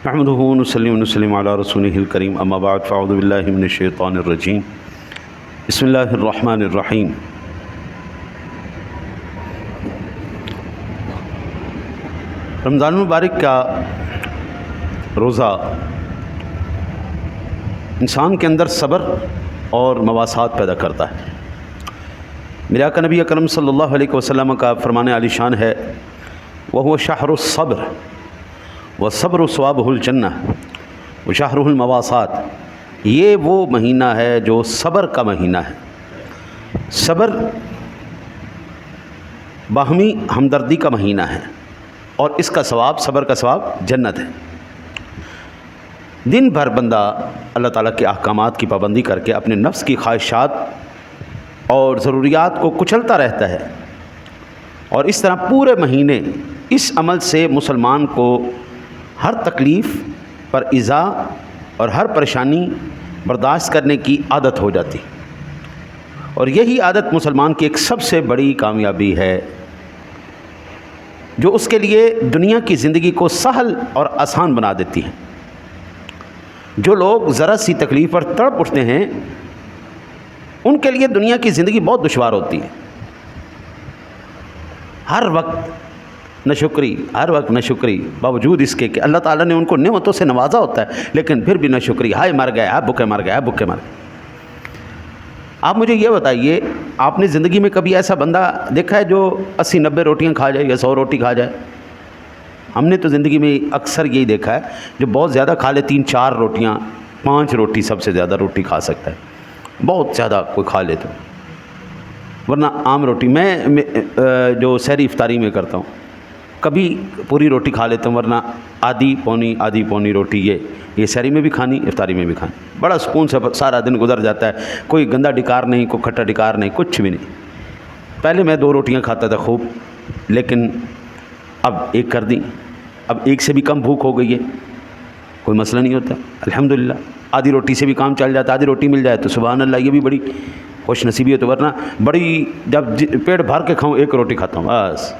نحمده ونصلي ونسلم على رسوله الكريم اما بعد فاعوذ بالله من الشیطان الرجیم بسم اللہ الرحمن الرحیم۔ رمضان المبارک کا روزہ انسان کے اندر صبر اور مواسات پیدا کرتا ہے۔ میرے آقا نبی اکرم صلی اللہ علیہ وسلم کا فرمان عالی شان ہے، وَهُوَ شَهْرُ الصَّبْرِ وَالصَّبْرُ ثوابُهُ الْجَنَّةُ وَشَهْرُهُ الْمَوَاسَاتِ۔ یہ وہ مہینہ ہے جو صبر کا مہینہ ہے۔ صبر باہمی ہمدردی کا مہینہ ہے اور اس کا ثواب، صبر کا ثواب جنت ہے۔ دن بھر بندہ اللہ تعالیٰ کے احکامات کی پابندی کر کے اپنے نفس کی خواہشات اور ضروریات کو کچلتا رہتا ہے، اور اس طرح پورے مہینے اس عمل سے مسلمان کو ہر تکلیف پر ایذا اور ہر پریشانی برداشت کرنے کی عادت ہو جاتی، اور یہی عادت مسلمان کی ایک سب سے بڑی کامیابی ہے جو اس کے لیے دنیا کی زندگی کو سہل اور آسان بنا دیتی ہے۔ جو لوگ ذرا سی تکلیف پر تڑپ اٹھتے ہیں ان کے لیے دنیا کی زندگی بہت دشوار ہوتی ہے۔ ہر وقت ناشکری باوجود اس کے کہ اللہ تعالیٰ نے ان کو نعمتوں سے نوازا ہوتا ہے، لیکن پھر بھی ناشکری، ہائے مر گئے، بھوکے مر گئے۔ آپ مجھے یہ بتائیے، آپ نے زندگی میں کبھی ایسا بندہ دیکھا ہے جو 80-90 روٹیاں کھا جائے یا 100 روٹی کھا جائے؟ ہم نے تو زندگی میں اکثر یہی دیکھا ہے، جو بہت زیادہ کھا لے 3-4 روٹیاں، 5 روٹی سب سے زیادہ روٹی کھا سکتا ہے، بہت زیادہ کوئی کھا لے تو، ورنہ عام روٹی۔ میں جو سحری افطاری میں کرتا ہوں کبھی پوری روٹی کھا لیتا ہوں، ورنہ آدھی پونی روٹی یہ سحری میں بھی کھانی، افطاری میں بھی کھانی۔ بڑا سکون سے سارا دن گزر جاتا ہے، کوئی گندا ڈکار نہیں، کوئی کھٹا ڈکار نہیں، کچھ بھی نہیں۔ پہلے میں 2 روٹیاں کھاتا تھا خوب، لیکن اب 1 کر دی، اب 1 سے بھی کم بھوک ہو گئی ہے، کوئی مسئلہ نہیں ہوتا الحمدللہ۔ آدھی روٹی سے بھی کام چل جاتا، آدھی روٹی مل جائے تو سبحان اللہ، یہ بھی بڑی خوش نصیبی ہے۔ تو ورنہ بڑی جب پیٹ بھر کے کھاؤں 1 روٹی کھاتا ہوں بس،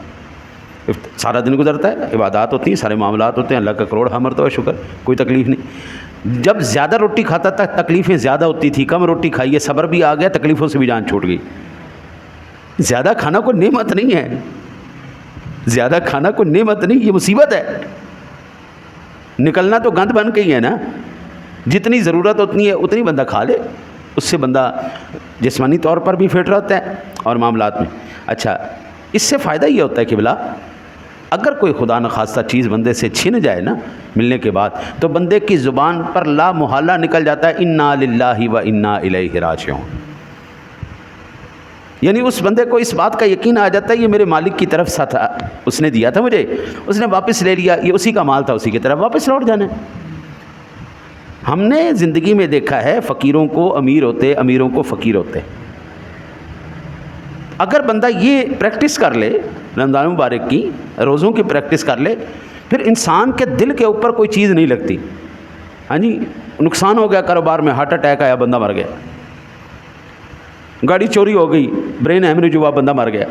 سارا دن گزرتا ہے، عبادات ہوتی ہیں، سارے معاملات ہوتے ہیں، اللہ کا کروڑ مرتبہ شکر، کوئی تکلیف نہیں۔ جب زیادہ روٹی کھاتا تھا تکلیفیں زیادہ ہوتی تھی، کم روٹی کھائیے صبر بھی آ گیا، تکلیفوں سے بھی جان چھوٹ گئی۔ زیادہ کھانا کوئی نعمت نہیں ہے، زیادہ کھانا کوئی نعمت نہیں، یہ مصیبت ہے۔ نکلنا تو گند بن گئی ہے نا، جتنی ضرورت اتنی ہے اتنی بندہ کھا لے، اس سے بندہ جسمانی طور پر بھی فٹ رہتا ہے اور معاملات میں۔ اچھا، اس سے فائدہ یہ ہوتا ہے کہ بلا اگر کوئی خدا نخواستہ چیز بندے سے چھن جائے نا ملنے کے بعد، تو بندے کی زبان پر لا محالہ نکل جاتا ہے، انا للہ و انا الیہ راجعون۔ یعنی اس بندے کو اس بات کا یقین آ جاتا ہے یہ میرے مالک کی طرف سے تھا، اس نے دیا تھا مجھے، اس نے واپس لے لیا، یہ اسی کا مال تھا، اسی کی طرف واپس لوٹ جانا ہے۔ ہم نے زندگی میں دیکھا ہے فقیروں کو امیر ہوتے، امیروں کو فقیر ہوتے۔ اگر بندہ یہ پریکٹس کر لے، رمضان مبارک کی روزوں کی پریکٹس کر لے، پھر انسان کے دل کے اوپر کوئی چیز نہیں لگتی۔ ہاں جی، نقصان ہو گیا کاروبار میں، ہارٹ اٹیک آیا، بندہ مر گیا۔ گاڑی چوری ہو گئی، برین ہیمریج ہوا، بندہ مر گیا۔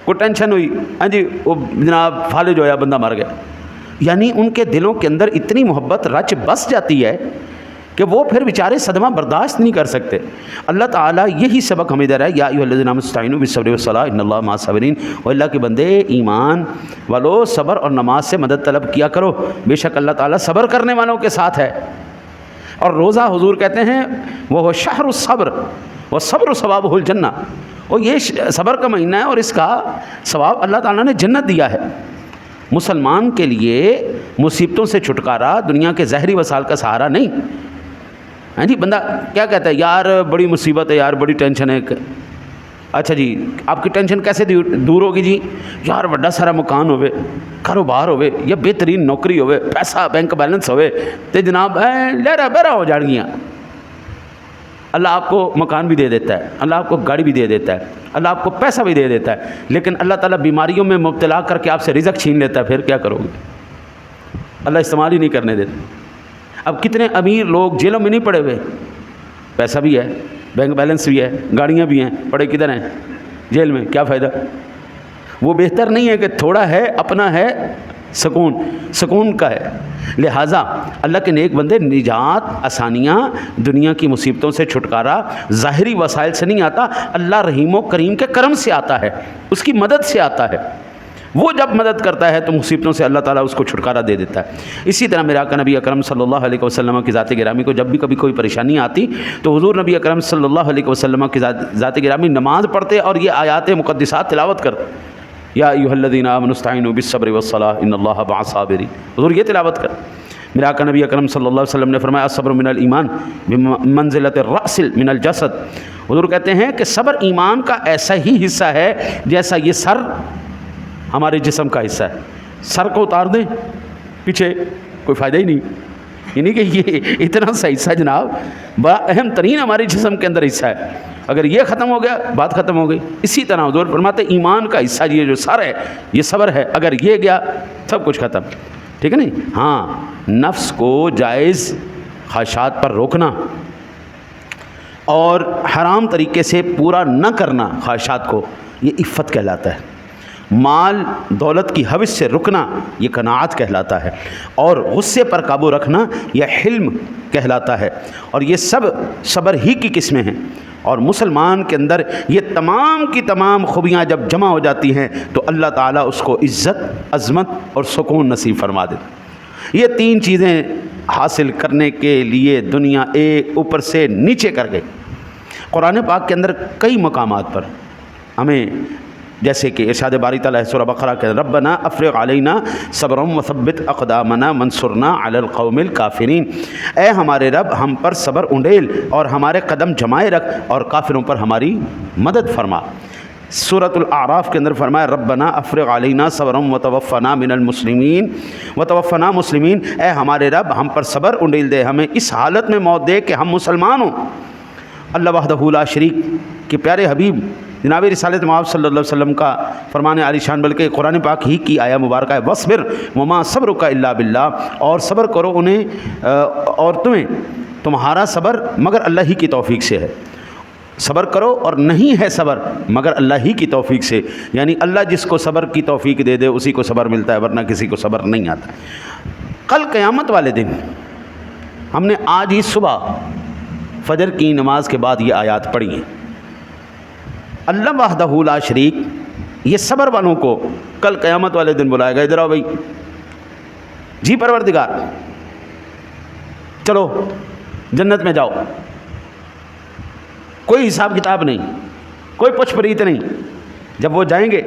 کوئی ٹینشن ہوئی، ہاں جی، وہ جناب فالج ہویا، بندہ مر گیا۔ یعنی ان کے دلوں کے اندر اتنی محبت رچ بس جاتی ہے کہ وہ پھر بیچارے صدمہ برداشت نہیں کر سکتے۔ اللہ تعالیٰ یہی سبق ہمیں دے رہا ہے، یا ایھا الذین آمنوا استعینوا بالصبر والصلاۃ ان اللہ مع الصابرین۔ اور اللہ کے بندے ایمان والو، صبر اور نماز سے مدد طلب کیا کرو، بے شک اللہ تعالیٰ صبر کرنے والوں کے ساتھ ہے۔ اور روزہ حضور کہتے ہیں وہ شہر الصبر والصبر ثوابہ الجنہ، اور یہ صبر کا مہینہ ہے اور اس کا ثواب اللہ تعالیٰ نے جنت دیا ہے۔ مسلمان کے لیے مصیبتوں سے چھٹکارا دنیا کے ظاہری وسائل کا سہارا نہیں۔ ہاں جی، بندہ کیا کہتا ہے، یار بڑی مصیبت ہے، یار بڑی ٹینشن ہے۔ اچھا جی، آپ کی ٹینشن کیسے دور ہوگی جی؟ یار بڑا سارا مکان ہوئے، کاروبار ہوئے، یا بہترین نوکری ہوئے، پیسہ بینک بیلنس ہوئے، تو جناب لہرا بہرا ہو جان گیاں۔ اللہ آپ کو مکان بھی دے دیتا ہے، اللہ آپ کو گاڑی بھی دے دیتا ہے، اللہ آپ کو پیسہ بھی دے دیتا ہے، لیکن اللہ تعالیٰ بیماریوں میں مبتلا کر کے آپ سے رزق چھین لیتا ہے، پھر کیا کرو گے؟ اللہ استعمال ہی نہیں کرنے دیتا۔ اب کتنے امیر لوگ جیلوں میں نہیں پڑے ہوئے، پیسہ بھی ہے، بینک بیلنس بھی ہے، گاڑیاں بھی ہیں، پڑے کدھر ہیں؟ جیل میں۔ کیا فائدہ؟ وہ بہتر نہیں ہے کہ تھوڑا ہے اپنا ہے سکون کا ہے۔ لہٰذا اللہ کے نیک بندے، نجات، آسانیاں، دنیا کی مصیبتوں سے چھٹکارا ظاہری وسائل سے نہیں آتا، اللہ رحیم و کریم کے کرم سے آتا ہے، اس کی مدد سے آتا ہے۔ وہ جب مدد کرتا ہے تو مصیبتوں سے اللہ تعالیٰ اس کو چھٹکارا دے دیتا ہے۔ اسی طرح میرے آقا نبی اکرم صلی اللہ علیہ وسلم کی ذات گرامی کو جب بھی کبھی کوئی پریشانی آتی تو حضور نبی اکرم صلی اللہ علیہ وسلم کی ذات گرامی نماز پڑھتے اور یہ آیات مقدسات تلاوت کرتے، یا ایھا الذین آمنوا استعینوا بالصبر والصلاۃ ان اللہ مع الصابرین، حضور یہ تلاوت کر۔ میرے آقا نبی اکرم صلی اللہ علیہ وسلم نے فرمایا الصبر من الایمان بمنزلۃ الرأس من الجسد، حضور کہتے ہیں کہ صبر ایمان کا ایسا ہی حصہ ہے جیسا یہ سر ہمارے جسم کا حصہ ہے۔ سر کو اتار دیں پیچھے کوئی فائدہ ہی نہیں، یعنی کہ یہ اتنا سا حصہ جناب بڑا اہم ترین ہمارے جسم کے اندر حصہ ہے، اگر یہ ختم ہو گیا بات ختم ہو گئی۔ اسی طرح حضور فرماتے ایمان کا حصہ یہ جو سر ہے یہ صبر ہے، اگر یہ گیا سب کچھ ختم، ٹھیک ہے نہیں؟ ہاں، نفس کو جائز خواہشات پر روکنا اور حرام طریقے سے پورا نہ کرنا خواہشات کو، یہ عفت کہلاتا ہے۔ مال دولت کی حوث سے رکنا یہ قناعت کہلاتا ہے، اور غصے پر قابو رکھنا یہ حلم کہلاتا ہے، اور یہ سب صبر ہی کی قسمیں ہیں۔ اور مسلمان کے اندر یہ تمام کی تمام خوبیاں جب جمع ہو جاتی ہیں تو اللہ تعالیٰ اس کو عزت، عظمت اور سکون نصیب فرما دیتا۔ یہ تین چیزیں حاصل کرنے کے لیے دنیا ایک اوپر سے نیچے کر گئی۔ قرآن پاک کے اندر کئی مقامات پر ہمیں، جیسے کہ ارشاد باری تعالیٰ سورہ بقرہ کے ربنا افرغ علینا صبرا وثبت اقدامنا منصرنا علی القوم الکافرین، اے ہمارے رب ہم پر صبر انڈیل اور ہمارے قدم جمائے رکھ اور کافروں پر ہماری مدد فرما۔ سورۃ الاعراف کے اندر فرمایا ربنا افرغ علینا صبرا وتوفنا من المسلمین وتوفنا مسلمین، اے ہمارے رب ہم پر صبر انڈیل دے، ہمیں اس حالت میں موت دے کہ ہم مسلمان ہوں۔ اللہ وحدہ لا شریک کے پیارے حبیب جناب رسالت مآب صلی اللہ علیہ وسلم کا فرمان عالی شان، بلکہ قرآن پاک ہی کی آیا مبارکہ ہے وَاصْبِرْ وَمَا صَبْرُكَ إِلَّا بِاللَّهِ، اور صبر کرو انہیں اور تمہارا صبر مگر اللہ ہی کی توفیق سے ہے۔ صبر کرو اور نہیں ہے صبر مگر اللہ ہی کی توفیق سے، یعنی اللہ جس کو صبر کی توفیق دے دے اسی کو صبر ملتا ہے، ورنہ کسی کو صبر نہیں آتا۔ کل قیامت والے دن ہم نے آج ہی صبح فجر کی نماز کے بعد یہ آیات پڑھی ہیں۔ اللہ وحدہ لا شریک یہ صبر والوں کو کل قیامت والے دن بلائے گا، ادھر آؤ بھائی، جی پروردگار چلو جنت میں جاؤ، کوئی حساب کتاب نہیں، کوئی پوچھ پریت نہیں۔ جب وہ جائیں گے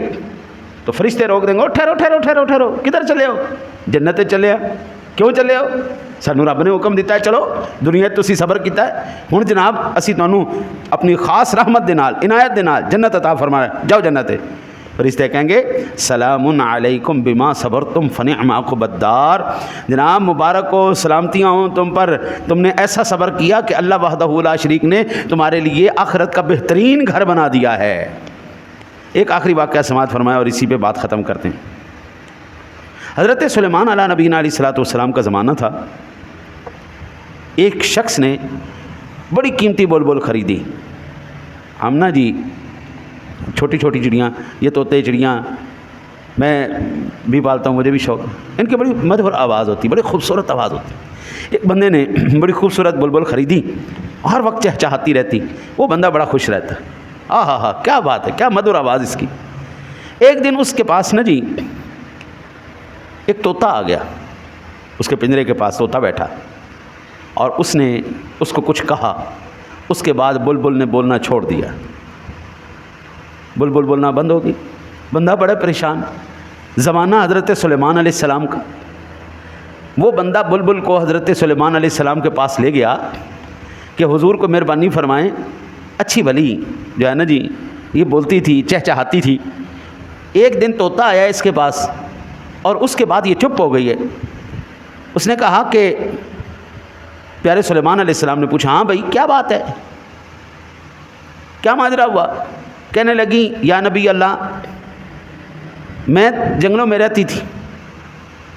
تو فرشتے روک دیں گے، ٹھہرو ٹھہرو ٹھہرو ٹھہرو، کدھر چلے ہو؟ جنت چلے آ، کیوں چلے ہو؟ سانو رب نے حکم دیتا ہے چلو، دنیا تسی صبر کیتا ہے، ہن جناب اسی تانوں اپنی خاص رحمت دے نال، عنایت دے نال جنت عطا فرمانا ہے، جاؤ جنت۔ فرشتے کہیں گے سلام علیکم بما صبرتم فنعم عقبی الدار، جناب مبارک ہو، سلامتیاں ہوں تم پر، تم نے ایسا صبر کیا کہ اللہ وحدہ لا شریک نے تمہارے لیے آخرت کا بہترین گھر بنا دیا ہے۔ ایک آخری واقعہ سماعت فرمایا اور اسی پہ بات ختم کرتے ہیں۔ حضرت سلیمان علیہ نبینا علیہ الصلوۃ والسلام کا زمانہ تھا، ایک شخص نے بڑی قیمتی بلبل خریدی۔ ہم نا جی چھوٹی چھوٹی چڑیاں، یہ طوطے چڑیاں میں بھی پالتا ہوں، مجھے بھی شوق، ان کی بڑی مدھر آواز ہوتی، بڑی خوبصورت آواز ہوتی۔ ایک بندے نے بڑی خوبصورت بلبل خریدی، ہر وقت چہچہاتی رہتی، وہ بندہ بڑا خوش رہتا، ہاں ہاں کیا بات ہے، کیا مدھر آواز اس کی۔ ایک دن اس کے پاس نا جی ایک طوطا آ گیا، اس کے پنجرے کے پاس طوطا بیٹھا اور اس نے اس کو کچھ کہا، اس کے بعد بلبل نے بولنا چھوڑ دیا، بلبل بولنا بند ہو گئی، بندہ بڑا پریشان۔ زمانہ حضرت سلیمان علیہ السلام کا، وہ بندہ بلبل کو حضرت سلیمان علیہ السلام کے پاس لے گیا کہ حضور کو مہربانی فرمائیں، اچھی بھلی جو ہے نا جی یہ بولتی تھی، چہچہاتی تھی، ایک دن طوطا آیا اس کے پاس اور اس کے بعد یہ چپ ہو گئی ہے۔ اس نے کہا کہ پیارے سلیمان علیہ السلام نے پوچھا ہاں بھائی کیا بات ہے، کیا ماجرا ہوا؟ کہنے لگی یا نبی اللہ، میں جنگلوں میں رہتی تھی،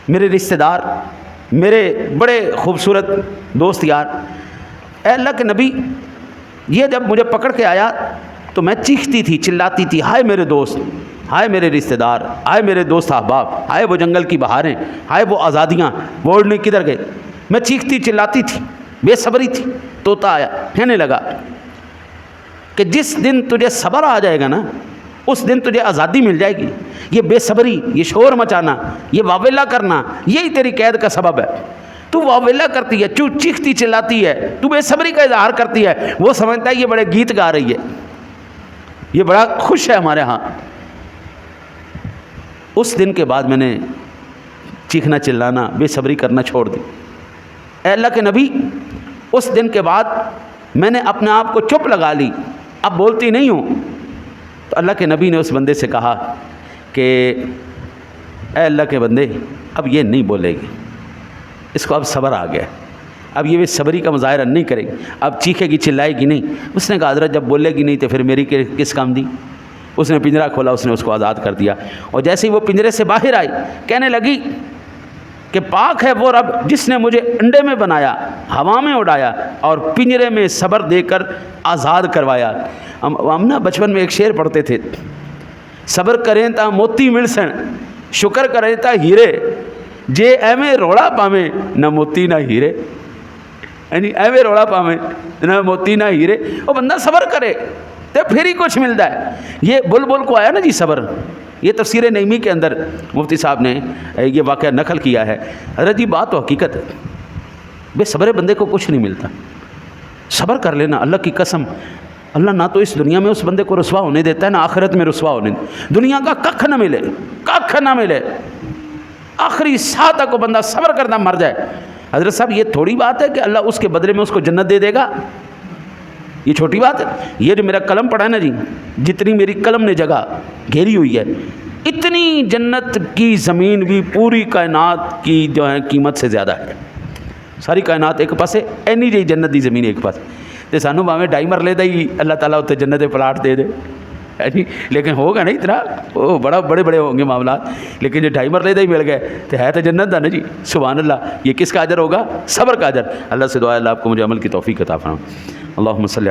میرے رشتہ دار، میرے بڑے خوبصورت دوست یار، اے اللہ کے نبی، یہ جب مجھے پکڑ کے آیا تو میں چیختی تھی, چلاتی تھی, ہائے میرے دوست, ہائے میرے رشتہ دار, ہائے میرے دوست احباب, ہائے وہ جنگل کی بہاریں, ہائے وہ آزادیاں, وہ اڑنے کدھر گئے. میں چیختی چلاتی تھی, بے صبری تھی. طوطا آیا, کہنے لگا کہ جس دن تجھے صبر آ جائے گا نا, اس دن تجھے آزادی مل جائے گی. یہ بے صبری, یہ شور مچانا, یہ واویلا کرنا, یہی تیری قید کا سبب ہے. تو واویلا کرتی ہے, چیختی چلاتی ہے, تو بے صبری کا اظہار کرتی ہے. وہ سمجھتا ہے یہ بڑے گیت گا رہی ہے, یہ بڑا خوش ہے ہمارے ہاں. اس دن کے بعد میں نے چیخنا چلانا, بے صبری کرنا چھوڑ دی. اے اللہ کے نبی, اس دن کے بعد میں نے اپنے آپ کو چپ لگا لی, اب بولتی نہیں ہوں. تو اللہ کے نبی نے اس بندے سے کہا کہ اے اللہ کے بندے, اب یہ نہیں بولے گی, اس کو اب صبر آ گیا, اب یہ صبری کا مظاہرہ نہیں کرے گی, اب چیخے گی چلائے گی نہیں. اس نے کہا حضرت جب بولے گی نہیں تو پھر میری کس کام دی. اس نے پنجرا کھولا, اس نے اس کو آزاد کر دیا. اور جیسے ہی وہ پنجرے سے باہر آئی, کہنے لگی کہ پاک ہے وہ رب جس نے مجھے انڈے میں بنایا, ہوا میں اڑایا اور پنجرے میں صبر دے کر آزاد کروایا. ہم نا بچپن میں ایک شعر پڑھتے تھے, صبر کریں تا موتی ملسن, شکر کریں تا ہیرے, جے ایویں روڑا پاویں نہ موتی نہ ہیرے. یعنی ایویں روڑا پاویں نہ موتی نہ ہیرے. وہ بندہ صبر کرے تو پھر ہی کچھ ملتا ہے. یہ بلبل کو آیا نا جی صبر, یہ تفسیر نعیمی کے اندر مفتی صاحب نے یہ واقعہ نقل کیا ہے. حضرت جی بات تو حقیقت ہے, بے صبر بندے کو کچھ نہیں ملتا. صبر کر لینا, اللہ کی قسم, اللہ نہ تو اس دنیا میں اس بندے کو رسوا ہونے دیتا ہے, نہ آخرت میں رسوا ہونے. دنیا کا ککھ نہ ملے, ککھ نہ ملے, آخری ساہ تک وہ بندہ صبر کرنا مر جائے. حضرت صاحب یہ تھوڑی بات ہے کہ اللہ اس کے بدلے میں اس کو جنت دے دے گا, یہ چھوٹی بات ہے. یہ جو میرا قلم پڑا ہے نا جی, جتنی میری قلم نے جگہ گھیری ہوئی ہے, اتنی جنت کی زمین بھی پوری کائنات کی جو ہے قیمت سے زیادہ ہے. ساری کائنات ایک پاسے, اینی جی جنت دی زمین ایک پاس. تو سانو باویں ڈائی مر لے دا ہی اللہ تعالیٰ اتنے جنت دے پلاٹ دے دے, لیکن ہوگا نہیں اتنا, وہ بڑے بڑے ہوں گے معاملات. لیکن جو ڈائی مر لے دا ہی مل گئے تو ہے تو جنت دا نا جی. سبحان اللہ. یہ کس کا اجر ہوگا؟ صبر کا اجر. اللہ سے دعا ہے اللہ آپ کو مجھے عمل کی توفیق عطا فرمائے. اللہم صلی علی